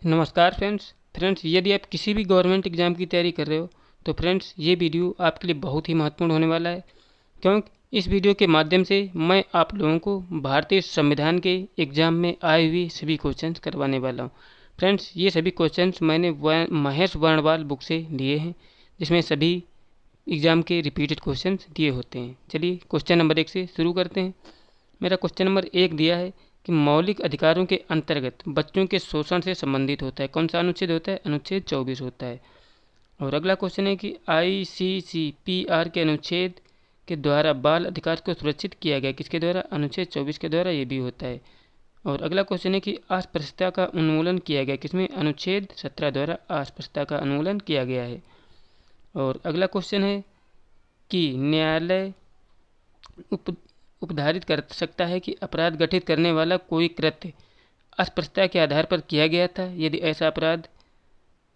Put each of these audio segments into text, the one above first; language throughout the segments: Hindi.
नमस्कार फ्रेंड्स यदि आप किसी भी गवर्नमेंट एग्ज़ाम की तैयारी कर रहे हो तो फ्रेंड्स ये वीडियो आपके लिए बहुत ही महत्वपूर्ण होने वाला है। क्योंकि इस वीडियो के माध्यम से मैं आप लोगों को भारतीय संविधान के एग्ज़ाम में आए हुए सभी क्वेश्चंस करवाने वाला हूँ। फ्रेंड्स ये सभी क्वेश्चंस मैंने महेश वर्णवाल बुक से लिए हैं, जिसमें सभी एग्ज़ाम के रिपीटेड क्वेश्चंस दिए होते हैं। चलिए क्वेश्चन नंबर 1 से शुरू करते हैं। मेरा क्वेश्चन नंबर 1 दिया है कि मौलिक अधिकारों के अंतर्गत बच्चों के शोषण से संबंधित होता है कौन सा अनुच्छेद होता है? अनुच्छेद 24 होता है। और अगला क्वेश्चन है कि ICCPR के अनुच्छेद के द्वारा बाल अधिकार को सुरक्षित किया गया किसके द्वारा? अनुच्छेद 24 के द्वारा ये भी होता है। और अगला क्वेश्चन है कि अस्पृश्यता का उन्मूलन किया गया किसमें? अनुच्छेद 17 द्वारा अस्पृश्यता का उन्मूलन किया गया है। और अगला क्वेश्चन है कि न्यायालय उपधारित कर सकता है कि अपराध गठित करने वाला कोई कृत्य अस्पृश्यता के आधार पर किया गया था। यदि ऐसा अपराध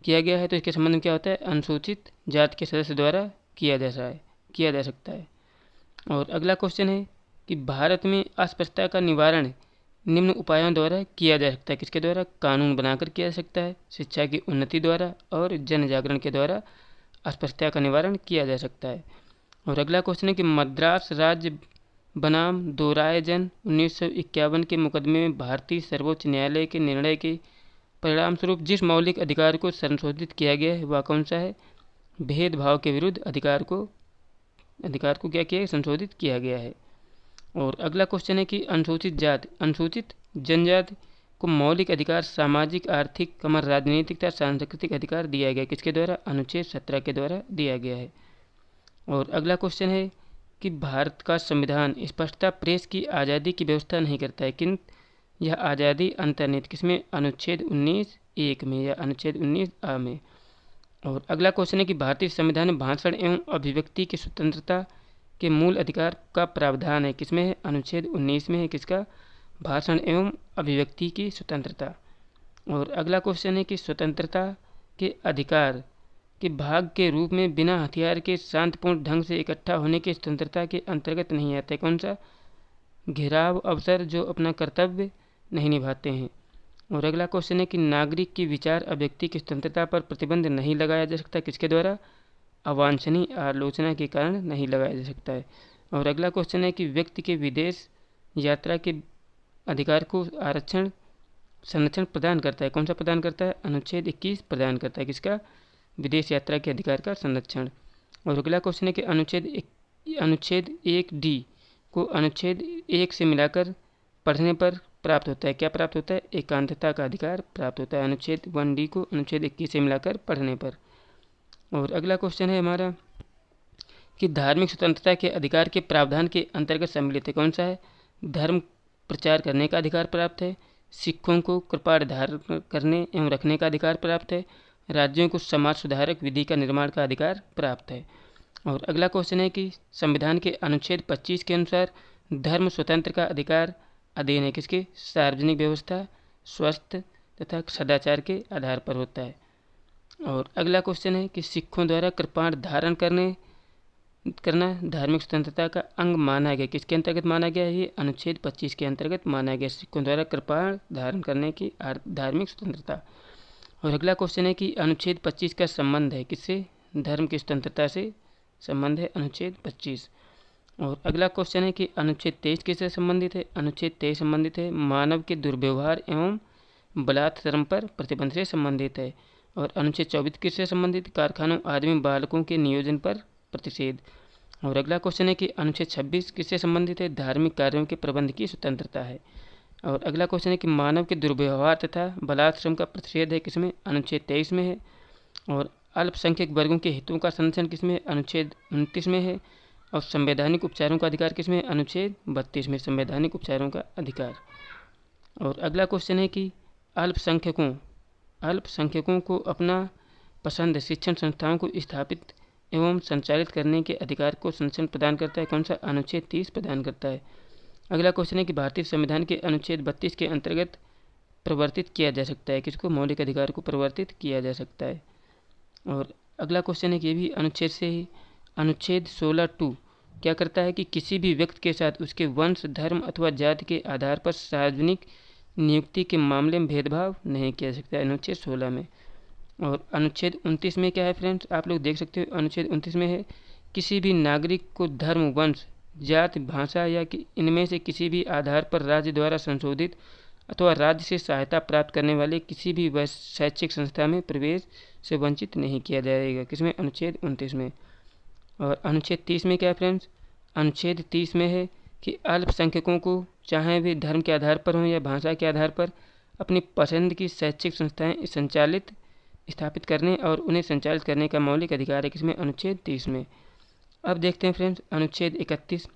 किया गया है तो इसके संबंध में क्या होता है? अनुसूचित जाति के सदस्य द्वारा किया जा सकता है। और अगला क्वेश्चन है कि भारत में अस्पृश्यता का निवारण निम्न उपायों द्वारा किया जा सकता है किसके द्वारा? कानून बनाकर किया जा सकता है, शिक्षा की उन्नति द्वारा और जन जागरण के द्वारा अस्पृश्यता का निवारण किया जा सकता है। और अगला क्वेश्चन है कि मद्रास राज्य बनाम दोरायजन 1951 के मुकदमे में भारतीय सर्वोच्च न्यायालय के निर्णय के परिणाम स्वरूप जिस मौलिक अधिकार को संशोधित किया गया है वह कौन सा है? भेदभाव के विरुद्ध अधिकार को क्या किया है? संशोधित किया गया है। और अगला क्वेश्चन है कि अनुसूचित जनजाति को मौलिक अधिकार सामाजिक, आर्थिक, राजनीतिक तथा सांस्कृतिक अधिकार दिया गया किसके द्वारा? अनुच्छेद 17 के द्वारा दिया गया है। और अगला क्वेश्चन है कि भारत का संविधान स्पष्टता प्रेस की आज़ादी की व्यवस्था नहीं करता है, किंतु यह आज़ादी अंतर्निहित किसमें? अनुच्छेद 19(1) में या अनुच्छेद 19(a) में। और अगला क्वेश्चन है कि भारतीय संविधान में भाषण एवं अभिव्यक्ति की स्वतंत्रता के मूल अधिकार का प्रावधान है किसमें है? अनुच्छेद 19 में है। किसका? भाषण एवं अभिव्यक्ति की स्वतंत्रता। और अगला क्वेश्चन है कि स्वतंत्रता के अधिकार के भाग के रूप में बिना हथियार के शांतिपूर्ण ढंग से इकट्ठा होने की स्वतंत्रता के अंतर्गत नहीं आता है कौन सा? घेराव अवसर जो अपना कर्तव्य नहीं निभाते हैं। और अगला क्वेश्चन है कि नागरिक की विचार अभिव्यक्ति की स्वतंत्रता पर प्रतिबंध नहीं लगाया जा सकता किसके द्वारा? अवांछनीय आलोचना के कारण नहीं लगाया जा सकता है। और अगला क्वेश्चन है कि व्यक्ति के विदेश यात्रा के अधिकार को संरक्षण प्रदान करता है कौन सा प्रदान करता है? अनुच्छेद 21 प्रदान करता है किसका? विदेश यात्रा के अधिकार का संरक्षण। और अगला क्वेश्चन है कि अनुच्छेद 1D को अनुच्छेद 1 से मिलाकर पढ़ने पर प्राप्त होता है क्या प्राप्त होता है? एकांतता का अधिकार प्राप्त होता है अनुच्छेद 1D को अनुच्छेद 21 से मिलाकर पढ़ने पर। और अगला क्वेश्चन है हमारा कि धार्मिक स्वतंत्रता के अधिकार के प्रावधान के अंतर्गत सम्मिलित है कौन सा है? धर्म प्रचार करने का अधिकार प्राप्त है, सिखों को कृपाण धारण करने एवं रखने का अधिकार प्राप्त है, राज्यों को समाज सुधारक विधि का निर्माण का अधिकार प्राप्त है। और अगला क्वेश्चन है कि संविधान के अनुच्छेद 25 के अनुसार धर्म स्वतंत्र का अधिकार अधीन है किसके? सार्वजनिक व्यवस्था, स्वस्थ तथा सदाचार के आधार पर होता है। और अगला क्वेश्चन है कि सिखों द्वारा कृपाण धारण करना धार्मिक स्वतंत्रता का अंग माना गया किसके अंतर्गत माना गया? ये अनुच्छेद 25 के अंतर्गत माना गया, सिखों द्वारा कृपाण धारण करने की धार्मिक स्वतंत्रता। और अगला क्वेश्चन है कि अनुच्छेद 25 का संबंध है किससे? धर्म की स्वतंत्रता से संबंध है अनुच्छेद 25। और अगला क्वेश्चन है कि अनुच्छेद 23 किससे संबंधित है? अनुच्छेद 23 संबंधित है मानव के दुर्व्यवहार एवं बलात्सर्म पर प्रतिबंध से संबंधित है। और अनुच्छेद 24 किससे संबंधित? कारखानों आदि में बालकों के नियोजन पर प्रतिषेध। और अगला क्वेश्चन है कि अनुच्छेद 26 किससे संबंधित है? धार्मिक कार्यों के प्रबंध की स्वतंत्रता है। और अगला क्वेश्चन है कि मानव के दुर्व्यवहार तथा बलात्सर्म का प्रतिषेध है किसमें? अनुच्छेद 23 में है। और अल्पसंख्यक वर्गों के हितों का संरक्षण किसमें? अनुच्छेद 29 में है। और संवैधानिक उपचारों का अधिकार किसमें? अनुच्छेद 32 में संवैधानिक उपचारों का अधिकार। और अगला क्वेश्चन है कि अल्पसंख्यकों को अपना पसंद शिक्षण संस्थाओं को स्थापित एवं संचालित करने के अधिकार को संरक्षण प्रदान करता है कौन सा? अनुच्छेद 30 प्रदान करता है। अगला क्वेश्चन है कि भारतीय संविधान के अनुच्छेद 32 के अंतर्गत प्रवर्तित किया जा सकता है किसको? मौलिक अधिकार को प्रवर्तित किया जा सकता है। और अगला क्वेश्चन है कि ये भी अनुच्छेद से ही अनुच्छेद 16(2) क्या करता है कि किसी भी व्यक्ति के साथ उसके वंश, धर्म अथवा जाति के आधार पर सार्वजनिक नियुक्ति के मामले में भेदभाव नहीं किया जा सकता है, अनुच्छेद 16 में। और अनुच्छेद 29 में क्या है फ्रेंड्स, आप लोग देख सकते हो, अनुच्छेद 29 में है किसी भी नागरिक को धर्म, वंश, जाति, भाषा या इनमें से किसी भी आधार पर राज्य द्वारा संशोधित अथवा राज्य से सहायता प्राप्त करने वाले किसी भी शैक्षिक संस्था में प्रवेश से वंचित नहीं किया जाएगा। किसमें, अनुच्छेद 29 में। और अनुच्छेद 30 में क्या है फ्रेंड्स, अनुच्छेद 30 में है कि अल्पसंख्यकों को चाहे वे धर्म के आधार पर हों या भाषा के आधार पर अपनी पसंद की शैक्षिक संस्थाएं स्थापित करने और उन्हें संचालित करने का मौलिक अधिकार है। किसमें, अनुच्छेद 30 में। अब देखते हैं फ्रेंड्स अनुच्छेद 31।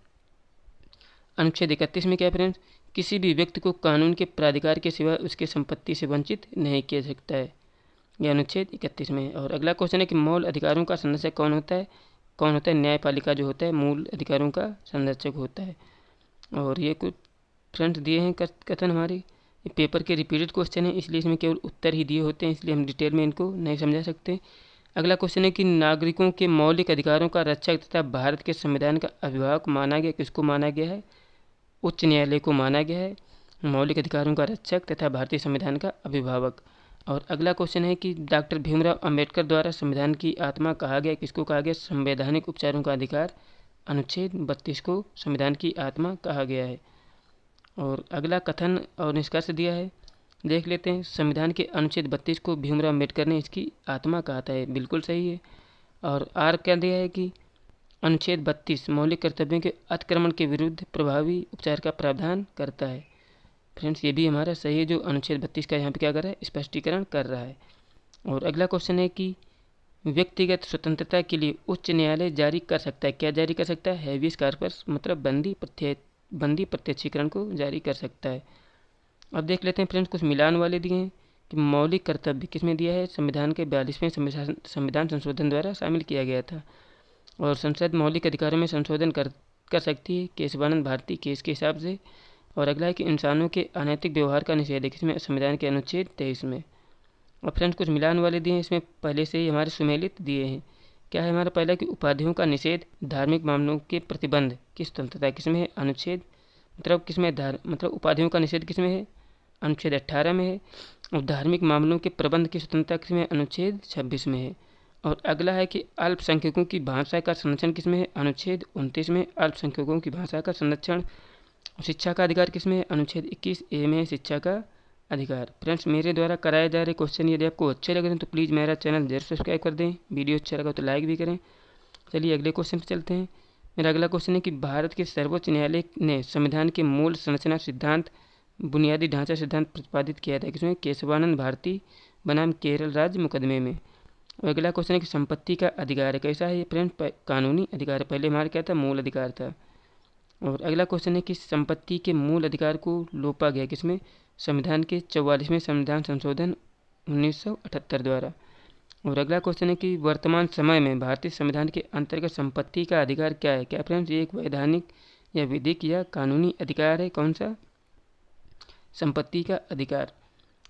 अनुच्छेद 31 में क्या है फ्रेंड्स, किसी भी व्यक्ति को कानून के प्राधिकार के सिवा उसकी संपत्ति से वंचित नहीं किया जा सकता है। यह अनुच्छेद 31 में है। और अगला क्वेश्चन है कि मूल अधिकारों का संरक्षक कौन होता है। कौन होता है, न्यायपालिका जो होता है मूल अधिकारों का संरक्षक होता है। और ये कुछ फ्रेंड्स दिए हैं कथन हमारे, ये पेपर के रिपीटेड क्वेश्चन है, इसलिए इसमें केवल उत्तर ही दिए होते हैं, इसलिए हम डिटेल में इनको नहीं समझा सकते। अगला क्वेश्चन है कि नागरिकों के मौलिक अधिकारों का रक्षक तथा भारत के संविधान का अभिभावक माना गया, किसको माना गया है, उच्च न्यायालय को माना गया है मौलिक अधिकारों का रक्षक तथा भारतीय संविधान का अभिभावक। और अगला क्वेश्चन है कि डॉक्टर भीमराव अंबेडकर द्वारा संविधान की आत्मा कहा गया, किसको कहा गया, संवैधानिक उपचारों का अधिकार, अनुच्छेद 32 को संविधान की आत्मा कहा गया है। और अगला कथन और निष्कर्ष दिया है, देख लेते हैं। संविधान के अनुच्छेद 32 को भीमराव अंबेडकर ने इसकी आत्मा कहा था, बिल्कुल सही है। और आर क्या दिया है कि अनुच्छेद 32 मौलिक कर्तव्यों के अतिक्रमण के विरुद्ध प्रभावी उपचार का प्रावधान करता है। फ्रेंड्स ये भी हमारा सही है, जो अनुच्छेद 32 का यहाँ पे क्या कर रहा है, स्पष्टीकरण कर रहा है। और अगला क्वेश्चन है कि व्यक्तिगत स्वतंत्रता के लिए उच्च न्यायालय जारी कर सकता है, क्या जारी कर सकता है, हैबियस कॉर्पस मतलब बंदी प्रत्यक्षीकरण को जारी कर सकता है। अब देख लेते हैं फ्रेंड्स, कुछ मिलान वाले दिए हैं कि मौलिक कर्तव्य किसमें दिया है, संविधान के 42वें संविधान संशोधन द्वारा शामिल किया गया था। और संसद मौलिक अधिकारों में संशोधन कर सकती है केशवानंद भारती केस के हिसाब से। और अगला है कि इंसानों के अनैतिक व्यवहार का निषेध है, किसमें, संविधान के अनुच्छेद 23 में। और फ्रेंड्स कुछ मिलान वाले दिए हैं, इसमें पहले से ही हमारे सुमेलित दिए हैं। क्या है हमारा पहला कि उपाधियों का निषेध, धार्मिक मामलों के प्रतिबंध की स्वतंत्रता किसमें है, अनुच्छेद मतलब किसमें मतलब उपाधियों का निषेध किसमें है, अनुच्छेद 18 में है। और धार्मिक मामलों के प्रबंध की स्वतंत्रता किसमें, अनुच्छेद 26 में है। और अगला है कि अल्पसंख्यकों की भाषा का संरक्षण किसमें है, अनुच्छेद 29 में। अल्पसंख्यकों की भाषा का संरक्षण। शिक्षा का अधिकार किसमें है, अनुच्छेद 21A में शिक्षा का अधिकार। फ्रेंड्स मेरे द्वारा कराए जा रहे क्वेश्चन यदि आपको अच्छे लगे तो प्लीज़ मेरा चैनल जरूर सब्सक्राइब कर दें, वीडियो अच्छा लगा तो लाइक भी करें। चलिए अगले क्वेश्चन पर चलते हैं। मेरा अगला क्वेश्चन है कि भारत के सर्वोच्च न्यायालय ने संविधान के मूल संरचना सिद्धांत, बुनियादी ढांचा सिद्धांत प्रतिपादित किया था, किसमें, केशवानंद भारती बनाम केरल राज्य मुकदमे में। और अगला क्वेश्चन है कि संपत्ति का अधिकार है, कैसा है फ्रेंड, कानूनी अधिकार है, पहले हमारा क्या था, मूल अधिकार था। और अगला क्वेश्चन है कि संपत्ति के मूल अधिकार को लोपा गया, किसमें, संविधान के 44वें संविधान संशोधन 1978 द्वारा। और अगला क्वेश्चन है कि वर्तमान समय में भारतीय संविधान के अंतर्गत संपत्ति का अधिकार क्या है, क्या फ्रेंड्स, ये एक वैधानिक या विधिक या कानूनी अधिकार है, कौन सा, संपत्ति का अधिकार।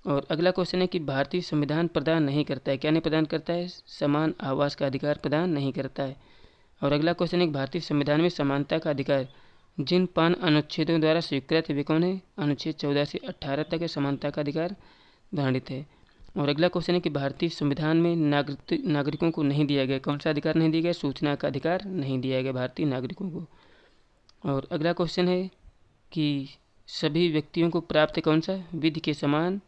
और अगला क्वेश्चन है कि भारतीय संविधान प्रदान नहीं करता है, क्या नहीं प्रदान करता है, समान आवास का अधिकार प्रदान नहीं करता है। और अगला क्वेश्चन है कि भारतीय संविधान में समानता का अधिकार जिन 5 अनुच्छेदों द्वारा स्वीकृत है वे कौन है, अनुच्छेद 14 से 18 तक समानता का अधिकार वर्णित है। और अगला क्वेश्चन है कि भारतीय संविधान में नागरिकों को नहीं दिया गया, कौन सा अधिकार नहीं दिया गया, सूचना का अधिकार नहीं दिया गया भारतीय नागरिकों को। और अगला क्वेश्चन है कि सभी व्यक्तियों को प्राप्त है, कौन सा, विधि के समान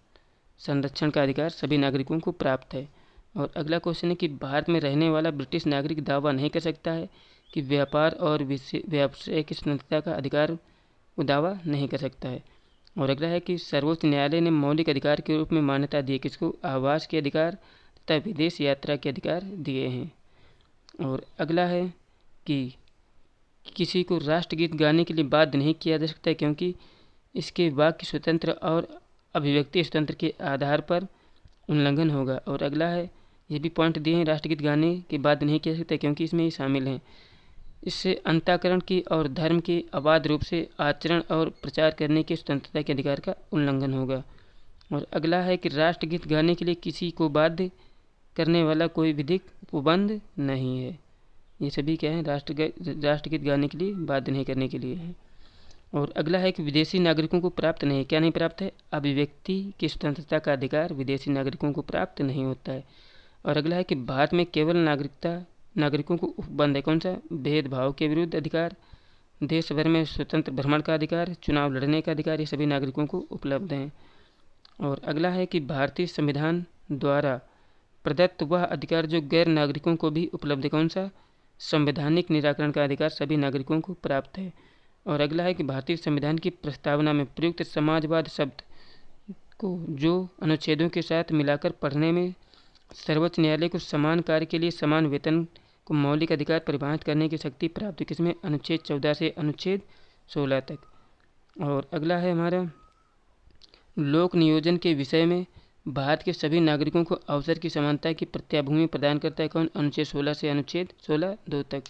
संरक्षण का अधिकार सभी नागरिकों को प्राप्त है। और अगला क्वेश्चन है कि भारत में रहने वाला ब्रिटिश नागरिक दावा नहीं कर सकता है कि व्यापार और व्यवसाय की स्वतंत्रता का अधिकार वो दावा नहीं कर सकता है। और अगला है कि सर्वोच्च न्यायालय ने मौलिक अधिकार के रूप में मान्यता दी, किसको, आवास के अधिकार तथा विदेश यात्रा के अधिकार दिए हैं। और अगला है कि किसी को राष्ट्रगीत गाने के लिए बाध्य नहीं किया जा सकता है, क्योंकि इसके वाक्य स्वतंत्र और अभिव्यक्ति स्वतंत्र के आधार पर उल्लंघन होगा। और अगला है, ये भी पॉइंट दिए हैं, राष्ट्रगीत गाने के बाद नहीं किया सकता क्योंकि इसमें ये शामिल हैं, इससे अंतःकरण की और धर्म के अबाध रूप से आचरण और प्रचार करने की स्वतंत्रता के अधिकार का उल्लंघन होगा। और अगला है कि राष्ट्रगीत गाने के लिए किसी को बाध्य करने वाला कोई विधिक उपबंध नहीं है। ये सभी क्या है, राष्ट्रगीत गाने के लिए बाध्य नहीं करने के लिए है। और अगला है कि विदेशी नागरिकों को प्राप्त नहीं, क्या नहीं प्राप्त है? अभिव्यक्ति की स्वतंत्रता का अधिकार विदेशी नागरिकों को प्राप्त नहीं होता है। और अगला है कि भारत में केवल नागरिकों को उपबंध है, कौन सा? भेदभाव के विरुद्ध अधिकार, देश भर में स्वतंत्र भ्रमण का अधिकार, चुनाव लड़ने का अधिकार, ये सभी नागरिकों को उपलब्ध हैं। और अगला है कि भारतीय संविधान द्वारा प्रदत्त वह अधिकार जो गैर नागरिकों को भी उपलब्ध है, कौन सा? संवैधानिक निराकरण का अधिकार सभी नागरिकों को प्राप्त है। और अगला है कि भारतीय संविधान की प्रस्तावना में प्रयुक्त समाजवाद शब्द को जो अनुच्छेदों के साथ मिलाकर पढ़ने में सर्वोच्च न्यायालय को समान कार्य के लिए समान वेतन को मौलिक अधिकार परिभाषित करने की शक्ति प्राप्त है, किसमें? अनुच्छेद 14 से अनुच्छेद 16 तक। और अगला है हमारा लोक नियोजन के विषय में भारत के सभी नागरिकों को अवसर की समानता की प्रत्याभूमि प्रदान करता है, कौन? अनुच्छेद 16 से अनुच्छेद 16(2) तक।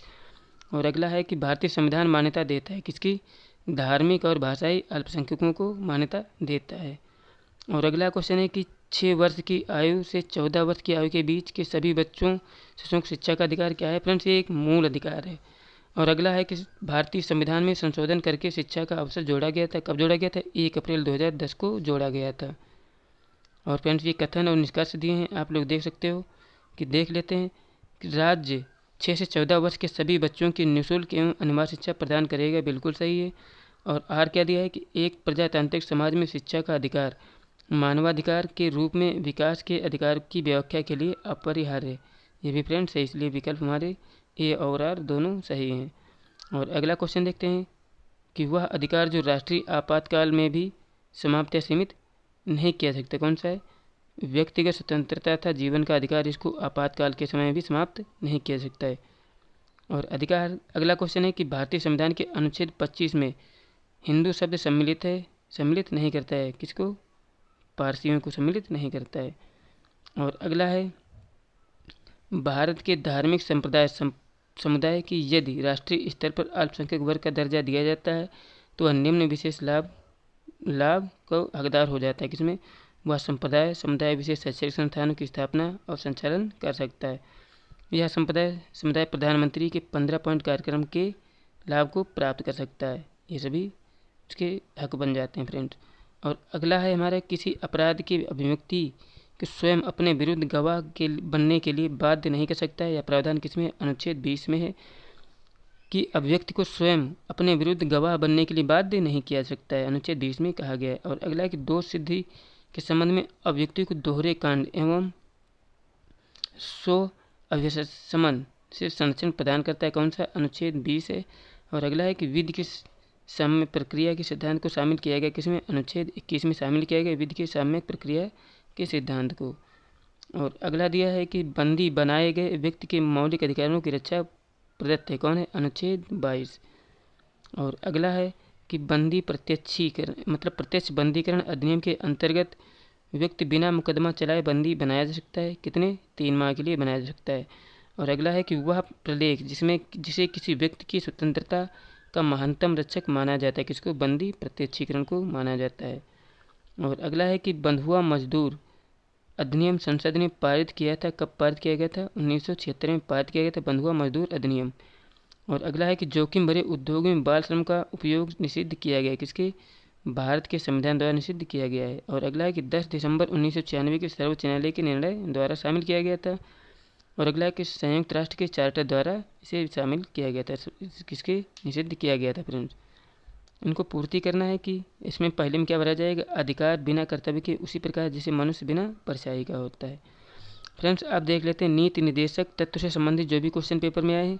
और अगला है कि भारतीय संविधान मान्यता देता है किसकी? धार्मिक और भाषाई अल्पसंख्यकों को मान्यता देता है। और अगला क्वेश्चन है कि 6 वर्ष की आयु से 14 वर्ष की आयु के बीच के सभी बच्चों शिशुओं को शिक्षा का अधिकार क्या है? फ्रेंड्स, ये एक मूल अधिकार है। और अगला है कि भारतीय संविधान में संशोधन करके शिक्षा का अवसर जोड़ा गया था, कब जोड़ा गया था? 1 अप्रैल 2010 को जोड़ा गया था। और फ्रेंड्स, ये कथन और निष्कर्ष दिए हैं, आप लोग देख सकते हो कि देख लेते हैं कि राज्य 6 से 14 वर्ष के सभी बच्चों की निःशुल्क एवं अनिवार्य शिक्षा प्रदान करेगा, बिल्कुल सही है। और आर क्या दिया है कि एक प्रजातांत्रिक समाज में शिक्षा का अधिकार मानवाधिकार के रूप में विकास के अधिकार की व्याख्या के लिए अपरिहार्य है, ये भी फ्रेंड्स है, इसलिए विकल्प हमारे ए और आर दोनों सही हैं। और अगला क्वेश्चन देखते हैं कि वह अधिकार जो राष्ट्रीय आपातकाल में भी समाप्त या सीमित नहीं किया सकता, कौन सा है? व्यक्तिगत स्वतंत्रता तथा जीवन का अधिकार, इसको आपातकाल के समय भी समाप्त नहीं किया जा सकता है। और अधिकार अगला क्वेश्चन है कि भारतीय संविधान के अनुच्छेद 25 में हिंदू शब्द सम्मिलित है, सम्मिलित नहीं करता है, किसको? पारसियों को सम्मिलित नहीं करता है। और अगला है भारत के धार्मिक समुदाय की यदि राष्ट्रीय स्तर पर अल्पसंख्यक वर्ग का दर्जा दिया जाता है तो वह निम्न विशेष लाभ को हकदार हो जाता है, किसमें? वह समुदाय विशेष शैक्षणिक संस्थानों की स्थापना और संचालन कर सकता है। यह समुदाय प्रधानमंत्री के 15 पॉइंट कार्यक्रम के लाभ को प्राप्त कर सकता है, ये सभी उसके हक बन जाते हैं फ्रेंड्स। और अगला है हमारा किसी अपराध की अभिव्यक्ति कि स्वयं अपने विरुद्ध गवाह के बनने के लिए बाध्य नहीं कर सकता है, यह प्रावधान किसमें? अनुच्छेद 20 में है कि अभिव्यक्ति को स्वयं अपने विरुद्ध गवाह बनने के लिए बाध्य नहीं किया सकता है, अनुच्छेद 20 में कहा गया है। और अगला है कि दोष सिद्धि के संबंध में अभिव्यक्ति को दोहरे कांड एवं स्व अभिसमन से संरक्षण प्रदान करता है, कौन सा? अनुच्छेद 20 है। और अगला है कि विधि की साम्य प्रक्रिया के सिद्धांत को शामिल किया गया, किसमें? अनुच्छेद 21 में शामिल किया गया विधि की साम्य प्रक्रिया के सिद्धांत को। और अगला दिया है कि बंदी बनाए गए व्यक्ति के मौलिक अधिकारों की रक्षा प्रदत्त है, कौन है? अनुच्छेद 22। और अगला है कि बंदी प्रत्यक्ष बंदीकरण अधिनियम के अंतर्गत व्यक्ति बिना मुकदमा चलाए बंदी बनाया जा सकता है, कितने? 3 माह के लिए बनाया जा सकता है। और अगला है कि वह प्रलेख जिसे किसी व्यक्ति की स्वतंत्रता का महत्तम रक्षक माना जाता है, किसको? बंदी प्रत्यक्षीकरण को माना जाता है। और अगला है कि बंधुआ मजदूर अधिनियम संसद ने पारित किया था, कब पारित किया गया था? 1976 में पारित किया गया था बंधुआ मजदूर अधिनियम। और अगला है कि जोखिम भरे उद्योगों में बाल श्रम का उपयोग निषिद्ध किया गया, किसके? भारत के संविधान द्वारा निषिद्ध किया गया है। और अगला है कि 10 दिसंबर 1996 के सर्वोच्च न्यायालय के निर्णय द्वारा शामिल किया गया था। और अगला है कि संयुक्त राष्ट्र के चार्टर द्वारा इसे शामिल किया गया था, किसके? निषिद्ध किया गया था फ्रेंड्स। इनको पूर्ति करना है कि इसमें पहले में क्या भरा जाएगा? अधिकार बिना कर्तव्य के उसी प्रकार जैसे मनुष्य बिना परछाई का होता है। फ्रेंड्स, आप देख लेते हैं नीति निर्देशक तत्व से संबंधित जो भी क्वेश्चन पेपर में आए हैं।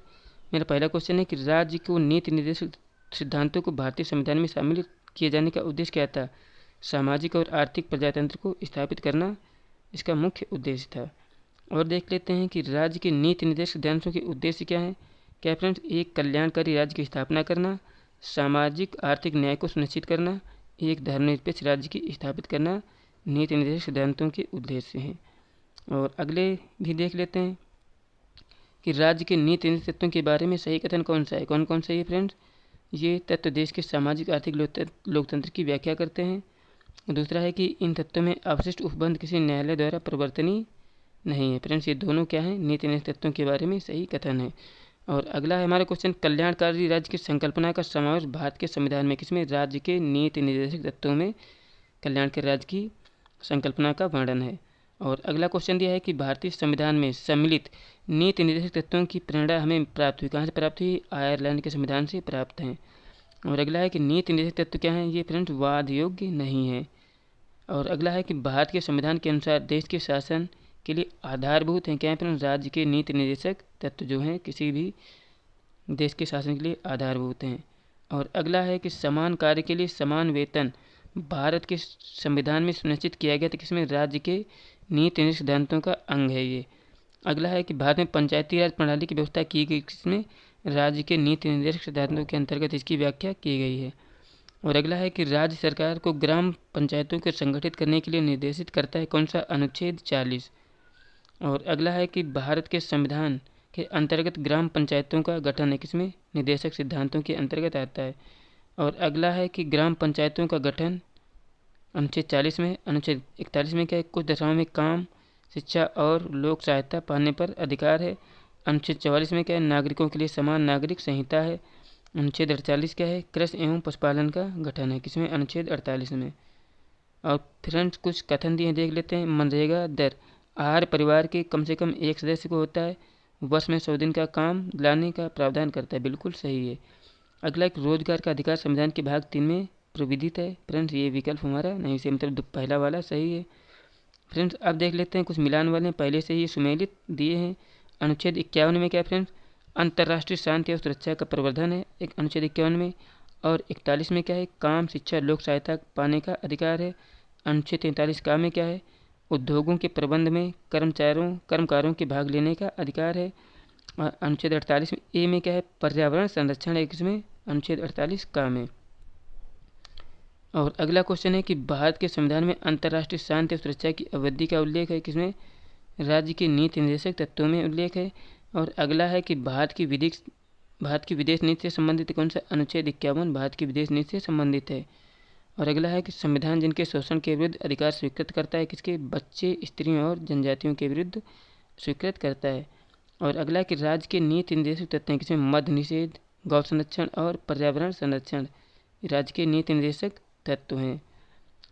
मेरा पहला क्वेश्चन है कि राज्य को नीति निर्देशक सिद्धांतों को भारतीय संविधान में शामिल किए जाने का उद्देश्य क्या था? सामाजिक और आर्थिक प्रजातंत्र को स्थापित करना इसका मुख्य उद्देश्य था। और देख लेते हैं कि राज्य के नीति निर्देशक सिद्धांतों के उद्देश्य क्या हैं। क्या फ्रेंड्स? एक कल्याणकारी राज्य की स्थापना करना, सामाजिक आर्थिक न्याय को सुनिश्चित करना, एक धर्मनिरपेक्ष राज्य की स्थापित करना नीति निर्देशक सिद्धांतों के उद्देश्य हैं। और अगले भी देख लेते हैं कि राज्य के नीति निर्देशक तत्वों के बारे में सही कथन कौन सा है, कौन कौन सा है फ्रेंड्स? ये तत्व देश के सामाजिक आर्थिक लोकतंत्र की व्याख्या करते हैं। दूसरा है कि इन तत्वों में अवशिष्ट उपबंध किसी न्यायालय द्वारा परिवर्तनीय नहीं है। फ्रेंड्स, ये दोनों क्या हैं? नीति निर्देशक तत्वों के बारे में सही कथन है। और अगला है हमारा क्वेश्चन, कल्याणकारी राज्य की संकल्पना का समावेश भारत के संविधान में किसमें? राज्य के नीति निर्देशक तत्वों में कल्याणकारी राज्य की संकल्पना का वर्णन है। और अगला क्वेश्चन दिया है कि भारतीय संविधान में सम्मिलित नीति निर्देशक तत्वों की प्रेरणा हमें प्राप्त हुई, कहाँ से प्राप्त हुई? आयरलैंड के संविधान से प्राप्त हैं। और अगला है कि नीति निर्देशक तत्व क्या हैं? ये फ्रेंड्स वाद योग्य नहीं है। और अगला है कि भारत के संविधान के अनुसार देश के शासन के लिए आधारभूत हैं, क्या है फ्रेंड्स? राज्य के नीति निर्देशक तत्व जो हैं किसी भी देश के शासन के लिए आधारभूत हैं। और अगला है कि समान कार्य के लिए समान वेतन भारत के संविधान में सुनिश्चित किया गया था, किसमें? राज्य के नीति निर्देशक सिद्धांतों का अंग है ये। अगला है कि भारत में पंचायती राज प्रणाली की व्यवस्था की गई, किसमें? राज्य के नीति निर्देशक सिद्धांतों के अंतर्गत इसकी व्याख्या की गई है। और अगला है कि राज्य सरकार को ग्राम पंचायतों को संगठित करने के लिए निर्देशित करता है, कौन सा? अनुच्छेद 40। और अगला है कि भारत के संविधान के अंतर्गत ग्राम पंचायतों का गठन है, किसमें? निर्देशक सिद्धांतों के अंतर्गत आता है। और अगला है कि ग्राम पंचायतों का गठन अनुच्छेद 40 में। अनुच्छेद 41 में क्या है? कुछ दशाओं में काम, शिक्षा और लोक सहायता पाने पर अधिकार है। अनुच्छेद 44 में क्या है? नागरिकों के लिए समान नागरिक संहिता है। अनुच्छेद 48 क्या है? कृषि एवं पशुपालन का गठन है, किसमें? अनुच्छेद 48 में। और फ्रेंड्स कुछ कथन दिए देख लेते हैं। मनरेगा दर हर परिवार के कम से कम एक सदस्य को होता है, वर्ष में 100 दिन का काम दिलाने का प्रावधान करता है, बिल्कुल सही है। अगला एक रोजगार का अधिकार संविधान के भाग 3 में प्रविधित है, फ्रेंड्स ये विकल्प हमारा नहीं से मतलब पहला वाला सही है। फ्रेंड्स अब देख लेते हैं कुछ मिलान वाले पहले से ही सुमेलित दिए हैं। अनुच्छेद 51 में क्या है फ्रेंड्स? अंतर्राष्ट्रीय शांति और सुरक्षा का प्रवर्धन है, एक अनुच्छेद 51 में। और 41 में क्या है? काम, शिक्षा, लोक सहायता पाने का अधिकार है। अनुच्छेद 43 का में क्या है? उद्योगों के प्रबंध में कर्मकारों के भाग लेने का अधिकार है। और अनुच्छेद 48 ए में क्या है? पर्यावरण संरक्षण है, किसमें? अनुच्छेद 48 का में। और अगला क्वेश्चन है कि भारत के संविधान में अंतर्राष्ट्रीय शांति और सुरक्षा की अवधि का उल्लेख है, किसमें? राज्य के नीति निर्देशक तत्वों में उल्लेख है। और अगला है कि भारत की विदेश नीति से संबंधित कौन सा? अनुच्छेद 51 भारत की विदेश नीति से संबंधित है। और अगला है कि संविधान जिनके शोषण के विरुद्ध अधिकार स्वीकृत करता है, किसके? बच्चे, स्त्रियों और जनजातियों के विरुद्ध स्वीकृत करता है। और अगला है कि राज्य के नीति निर्देशक तत्व हैं, किसमें? मद्य निषेध, गौ संरक्षण और पर्यावरण संरक्षण राज्य के नीति निर्देशक तत्व हैं।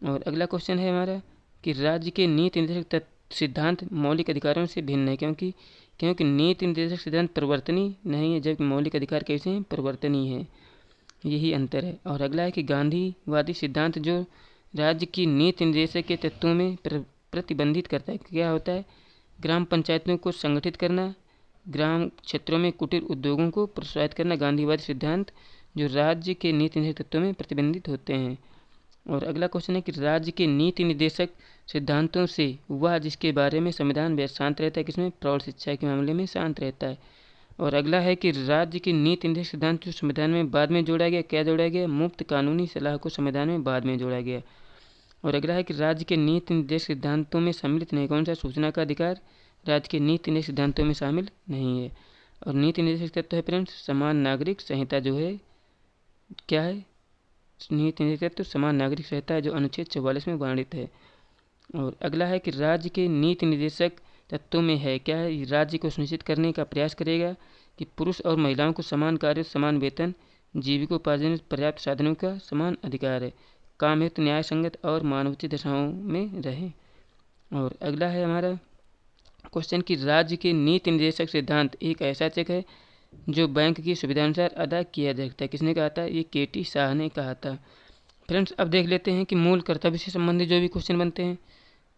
और अगला क्वेश्चन है हमारा कि राज्य के नीति निर्देशक सिद्धांत मौलिक अधिकारों से भिन्न है, क्योंकि नीति निर्देशक सिद्धांत परिवर्तनीय नहीं है, जबकि मौलिक अधिकार कैसे हैं? परिवर्तनीय है, यही अंतर है। और अगला है कि गांधीवादी सिद्धांत जो राज्य की नीति निर्देशक के तत्वों में प्रतिबंधित करता है, क्या होता है? ग्राम पंचायतों को संगठित करना, ग्राम क्षेत्रों में कुटीर उद्योगों को प्रोत्साहित करना, गांधीवादी सिद्धांत जो राज्य के नीति निर्देशक तत्वों में प्रतिबंधित होते हैं। और अगला क्वेश्चन है कि राज्य के नीति निर्देशक सिद्धांतों से वह जिसके बारे में संविधान में शांत रहता है, किसमें? प्रौढ़ शिक्षा के मामले में शांत रहता है। और अगला है कि राज्य के नीति निर्देशक सिद्धांत जो संविधान में बाद में जोड़ा गया, क्या जोड़ा गया? मुफ्त कानूनी सलाह को संविधान में बाद में जोड़ा गया। और अगला है कि राज्य के नीति निर्देशक सिद्धांतों में सम्मिलित नहीं, कौन सा? सूचना का अधिकार राज्य के नीति निर्देशक सिद्धांतों में शामिल नहीं है। और नीति निर्देशक तत्व है फ्रेंड्स समान नागरिक संहिता, जो है क्या है? नीति निर्देशक तत्व समान नागरिक संहिता है, जो अनुच्छेद 44 में वर्णित है। और अगला है कि राज्य के नीति निर्देशक तत्वों में है, क्या है? राज्य को सुनिश्चित करने का प्रयास करेगा कि पुरुष और महिलाओं को समान कार्य, समान वेतन, जीविकोपार्जन पर्याप्त साधनों का समान अधिकार है, काम हेतु न्याय संगत और मानवोचित दशाओं में रहे। और अगला है हमारा क्वेश्चन कि राज्य के नीति निर्देशक सिद्धांत एक ऐसा चेक है जो बैंक की सुविधानुसार अदा किया जा सकता है, किसने कहा था? ये केटी शाह ने कहा था। फ्रेंड्स अब देख लेते हैं कि मूल कर्तव्य से संबंधित जो भी क्वेश्चन बनते हैं।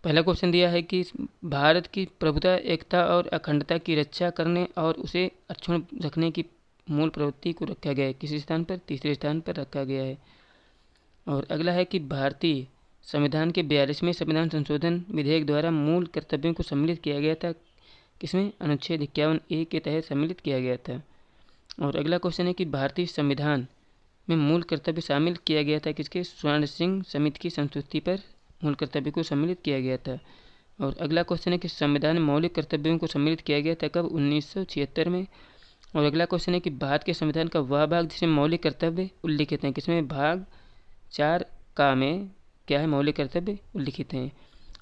पहला क्वेश्चन दिया है कि भारत की प्रभुता, एकता और अखंडता की रक्षा करने और उसे अक्षुण्ण रखने की मूल प्रवृत्ति को रखा गया है, किस स्थान पर? तीसरे स्थान पर रखा गया है। और अगला है कि भारतीय संविधान के 42वें संविधान संशोधन विधेयक द्वारा मूल कर्तव्यों को सम्मिलित किया गया था, किसमें? अनुच्छेद 51A के तहत सम्मिलित किया गया था। और अगला क्वेश्चन है कि भारतीय संविधान में मूल कर्तव्य शामिल किया गया था, किसके? स्वर्ण सिंह समिति की संस्तुति पर मूल कर्तव्य को सम्मिलित किया गया था। और अगला क्वेश्चन है कि संविधान में मौलिक कर्तव्यों को सम्मिलित किया गया था कब? 1976 में। और अगला क्वेश्चन है कि भारत के संविधान का वह भाग जिसमें मौलिक कर्तव्य उल्लिखित हैं, किसमें? भाग 4 का में क्या है? मौलिक कर्तव्य उल्लिखित हैं।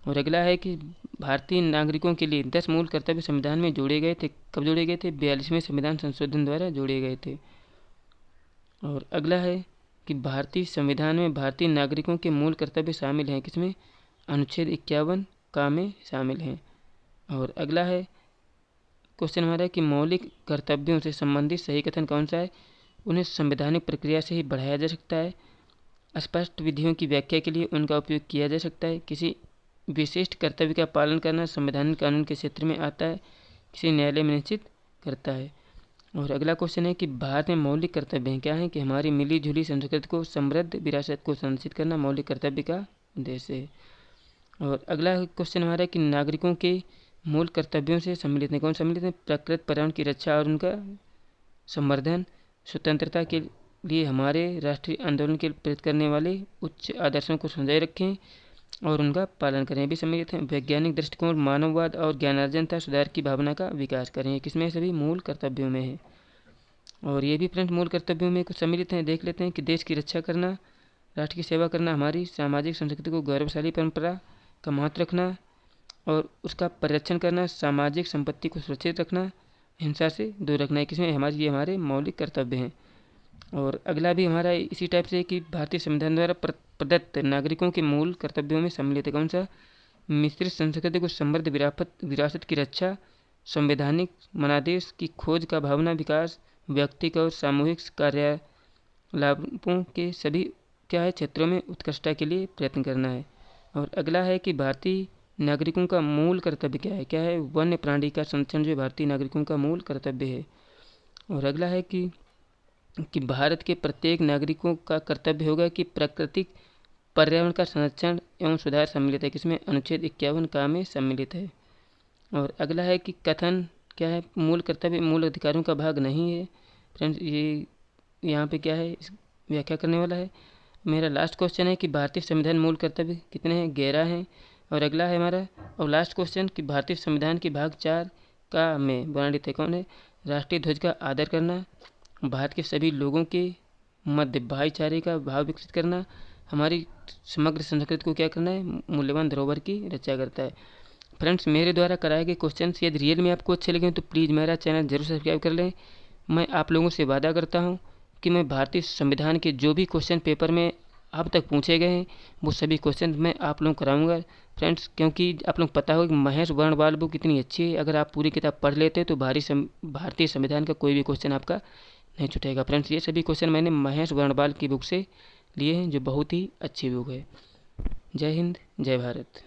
और अगला है कि भारतीय नागरिकों के लिए 10 मूल कर्तव्य संविधान में जोड़े गए थे। कब जोड़े गए थे? 42वें संविधान संशोधन द्वारा जोड़े गए थे। और अगला है कि भारतीय संविधान में भारतीय नागरिकों के मूल कर्तव्य शामिल हैं। किसमें? अनुच्छेद 51 का में शामिल हैं। और अगला है क्वेश्चन हमारा कि मौलिक कर्तव्यों से संबंधित सही कथन कौन सा है? उन्हें संवैधानिक प्रक्रिया से ही बढ़ाया जा सकता है। स्पष्ट विधियों की व्याख्या के लिए उनका उपयोग किया जा सकता है। किसी विशिष्ट कर्तव्य का पालन करना संवैधानिक कानून के क्षेत्र में आता है। किसी न्यायालय में निश्चित करता है। और अगला क्वेश्चन है कि भारत में मौलिक कर्तव्य क्या हैं? कि हमारी मिली जुली संस्कृति को समृद्ध विरासत को संरक्षित करना मौलिक कर्तव्य का उद्देश्य है। और अगला क्वेश्चन हमारा है कि नागरिकों के मूल कर्तव्यों से सम्मिलित हैं। कौन सम्मिलित हैं? प्रकृति पर्यावरण की रक्षा और उनका संवर्धन, स्वतंत्रता के लिए हमारे राष्ट्रीय आंदोलन के प्रेरित करने वाले उच्च आदर्शों को संजोए रखें और उनका पालन करें, भी सम्मिलित हैं। वैज्ञानिक दृष्टिकोण, मानववाद और ज्ञानार्जन तथा सुधार की भावना का विकास करें, किसमें? सभी मूल कर्तव्यों में है। और ये भी फ्रेंड्स मूल कर्तव्यों में कुछ सम्मिलित हैं। देख लेते हैं कि देश की रक्षा करना, राष्ट्र की सेवा करना, हमारी सामाजिक संस्कृति को गौरवशाली परंपरा का महत्व रखना और उसका परिरक्षण करना, सामाजिक संपत्ति को सुरक्षित रखना, हिंसा से दूर रखना है, किसमें? ये हमारे मौलिक कर्तव्य हैं। और अगला भी हमारा इसी टाइप से कि भारतीय संविधान द्वारा प्रदत्त नागरिकों के मूल कर्तव्यों में सम्मिलित है। कौन सा? मिश्रित संस्कृति को समृद्ध विरासत की रक्षा, संवैधानिक मनादेश की खोज का भावना विकास, व्यक्तिगत और सामूहिक कार्यालापों के सभी क्या है क्षेत्रों में उत्कृष्टता के लिए प्रयत्न करना है। और अगला है कि भारतीय नागरिकों का मूल कर्तव्य क्या है? क्या है? वन्य प्राणी का संरक्षण जो भारतीय नागरिकों का मूल कर्तव्य है। और अगला है कि भारत के प्रत्येक नागरिकों का कर्तव्य होगा कि प्राकृतिक पर्यावरण का संरक्षण एवं सुधार सम्मिलित है, किसमें? अनुच्छेद 51 का में सम्मिलित है। और अगला है कि कथन क्या है? मूल कर्तव्य मूल अधिकारों का भाग नहीं है। फ्रेंड्स ये यहाँ पे क्या है व्याख्या करने वाला है। मेरा लास्ट क्वेश्चन है कि भारतीय संविधान मूल कर्तव्य कितने हैं? 11 हैं। और अगला है हमारा और लास्ट क्वेश्चन कि भारतीय संविधान के भाग 4 का में वर्णित है। कौन है? राष्ट्रीय ध्वज का आदर करना, भारत के सभी लोगों के मध्य भाईचारे का भाव विकसित करना, हमारी समग्र संस्कृति को क्या करना है? मूल्यवान धरोहर की रक्षा करता है। फ्रेंड्स मेरे द्वारा कराए गए क्वेश्चन यदि रियल में आपको अच्छे लगे तो प्लीज़ मेरा चैनल जरूर सब्सक्राइब कर लें। मैं आप लोगों से वादा करता हूँ कि मैं भारतीय संविधान के जो भी क्वेश्चन पेपर में अब तक पूछे गए हैं वो सभी क्वेश्चन मैं आप लोगों को कराऊंगा फ्रेंड्स, क्योंकि आप लोग पता हो कि महेश वर्णवाल बुक कितनी अच्छी है। अगर आप पूरी किताब पढ़ लेते तो भारतीय संविधान का कोई भी क्वेश्चन आपका नहीं छूटेगा। फ्रेंड्स ये सभी क्वेश्चन मैंने महेश वर्णवाल की बुक से लिए हैं जो बहुत ही अच्छी बुक है। जय हिंद, जय भारत।